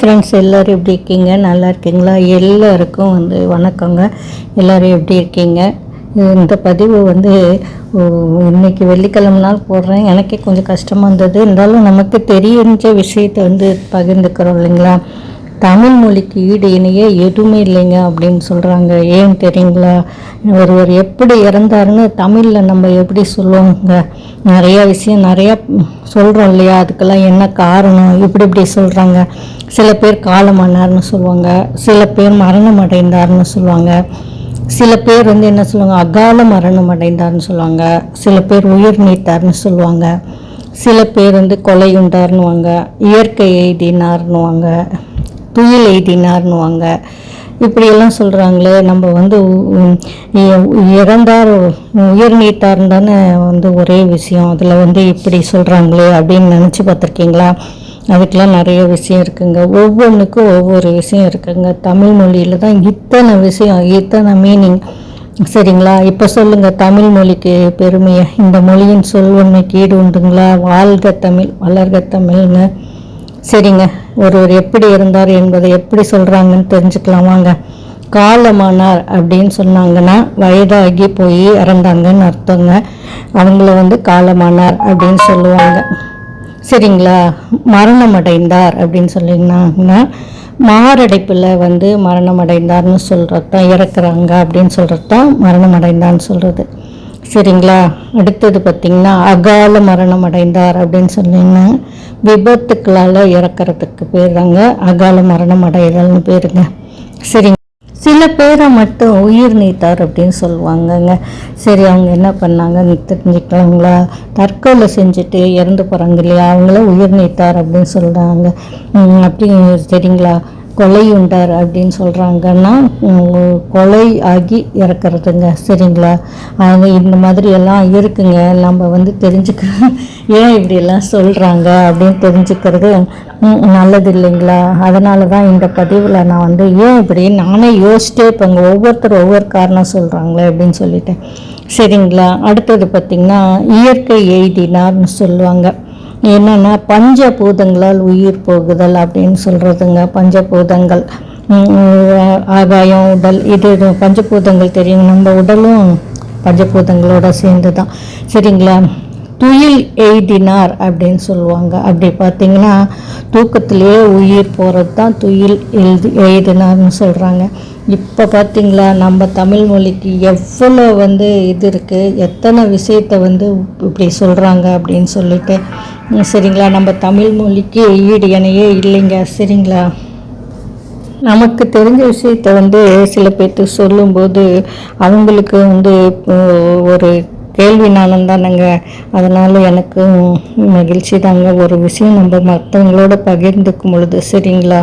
Friends, எல்லோரும் எப்படி இருக்கீங்க? நல்லா இருக்கீங்களா? எல்லாருக்கும் வணக்கங்க. எல்லோரும் எப்படி இருக்கீங்க? இந்த பதிவு இன்றைக்கி வெள்ளிக்கிழமை நாள் போடுறேன். எனக்கே கொஞ்சம் கஷ்டமாக இருந்தது. இருந்தாலும் நமக்கு தெரிஞ்ச விஷயத்தை பகிர்ந்துக்கிறோம் இல்லைங்களா? தமிழ் மொழிக்கு ஈடு இணைய எதுவுமே இல்லைங்க அப்படின்னு சொல்கிறாங்க. ஏன் தெரியுங்களா? ஒருவர் எப்படி இறந்தாருன்னு தமிழில் நம்ம எப்படி சொல்லுவோங்க? நிறையா விஷயம் நிறையா சொல்கிறோம் இல்லையா? அதுக்கெல்லாம் என்ன காரணம்? இப்படி சொல்கிறாங்க. சில பேர் காலமானார்னு சொல்லுவாங்க, சில பேர் மரணம் அடைந்தார்னு சொல்லுவாங்க, சில பேர் என்ன சொல்லுவாங்க, அகால மரணம் அடைந்தார்னு சொல்லுவாங்க, சில பேர் உயிர் நீத்தார்னு சொல்லுவாங்க, சில பேர் கொலையுண்டார்னுவாங்க, இயற்கை எய்தினார்னுவாங்க, துயில் எய்தினார்னுவாங்க. இப்படியெல்லாம் சொல்கிறாங்களே. நம்ம இறந்தார் உயிர் நீத்தார்னு தானே ஒரே விஷயம். அதில் இப்படி சொல்கிறாங்களே அப்படின்னு நினச்சி பார்த்துருக்கீங்களா? அதுக்கெலாம் நிறைய விஷயம் இருக்குங்க. ஒவ்வொன்றுக்கும் ஒவ்வொரு விஷயம் இருக்குங்க. தமிழ் மொழியில் தான் இத்தனை விஷயம், இத்தனை மீனிங். சரிங்களா? இப்போ சொல்லுங்கள், தமிழ் மொழிக்கு பெருமையை, இந்த மொழியின் சொல்வன்மைக்கு ஈடு உண்டுங்களா? வாழ்க தமிழ், வளர்க தமிழ்ங்க. சரிங்க, ஒருவர் எப்படி இருந்தார் என்பதை எப்படி சொல்கிறாங்கன்னு தெரிஞ்சுக்கலாம் வாங்க. காலமானார் அப்படின்னு சொன்னாங்கன்னா வயதாகி போய் இறந்தாங்கன்னு அர்த்தங்க. அவங்கள காலமானார் அப்படின்னு சொல்லுவாங்க. சரிங்களா? மரணம் அடைந்தார் அப்படின்னு சொல்லிங்கன்னா மாரடைப்பில் மரணம் அடைந்தார்னு சொல்கிறது தான், இறக்குறாங்க அப்படின்னு சொல்கிறது தான் மரணம் அடைந்தான்னு சொல்கிறது. சரிங்களா? அடுத்தது பார்த்திங்கன்னா அகால மரணம் அடைந்தார் அப்படின்னு சொன்னீங்கன்னா விபத்துக்களால் இறக்கிறதுக்கு பேர் தாங்க அகால மரணம் அடைதல்னு பேருங்க. சரிங்க. சில பேரை மட்டும் உயிர் நீத்தார் அப்படின்னு சொல்லுவாங்கங்க. சரி, அவங்க என்ன பண்ணாங்கன்னு தெரிஞ்சுக்கலாங்களா? தற்கொலை செஞ்சுட்டு இறந்து போகிறாங்க இல்லையா, அவங்கள உயிர் நீத்தார் அப்படின்னு சொல்கிறாங்க. அப்படி சரிங்களா? கொலையுண்டார் அப்படின்னு சொல்கிறாங்கன்னா கொலை ஆகி இறக்குறதுங்க. சரிங்களா? அவங்க இந்த மாதிரி எல்லாம் இருக்குங்க. நம்ம தெரிஞ்சுக்க ஏன் இப்படியெல்லாம் சொல்கிறாங்க அப்படின்னு தெரிஞ்சுக்கிறது நல்லது இல்லைங்களா? அதனால தான் இந்த பதிவில் நான் ஏன் இப்படி நானே யோசிச்சிட்டே இருப்பேங்க. ஒவ்வொருத்தரும் ஒவ்வொரு காரணம் சொல்கிறாங்களே அப்படின்னு சொல்லிட்டு. சரிங்களா? அடுத்தது பார்த்திங்கன்னா இயற்கை எய்தினார்னு சொல்லுவாங்க. என்னென்னா பஞ்சபூதங்களால் உயிர் போகுதல் அப்படின்னு சொல்கிறதுங்க. பஞ்சபூதங்கள், ஆகாயம், உடல், இது பஞ்சபூதங்கள் தெரியும். நம்ம உடலும் பஞ்சபூதங்களோட சேர்ந்து தான். சரிங்களா? துயில் எய்தினார் அப்படின்னு சொல்லுவாங்க. அப்படி பார்த்திங்கன்னா தூக்கத்திலேயே உயிர் போகிறது தான் துயில் எய்தினார்னு சொல்கிறாங்க. இப்போ பார்த்திங்களா, நம்ம தமிழ் மொழிக்கு எவ்வளோ இது இருக்குது, எத்தனை விஷயத்தை இப்படி சொல்கிறாங்க அப்படின்னு சொல்லிட்டு. சரிங்களா? நம்ம தமிழ் மொழிக்கு ஈடு இணையே இல்லைங்க. சரிங்களா? நமக்கு தெரிஞ்ச விஷயத்தை சில பேர்த்து சொல்லும்போது அவங்களுக்கு ஒரு கேள்வி நானும் தானேங்க. அதனால் எனக்கு மகிழ்ச்சி தாங்க. ஒரு விஷயம் நம்ம மற்றவங்களோட பகிர்ந்துக்கும் பொழுது. சரிங்களா?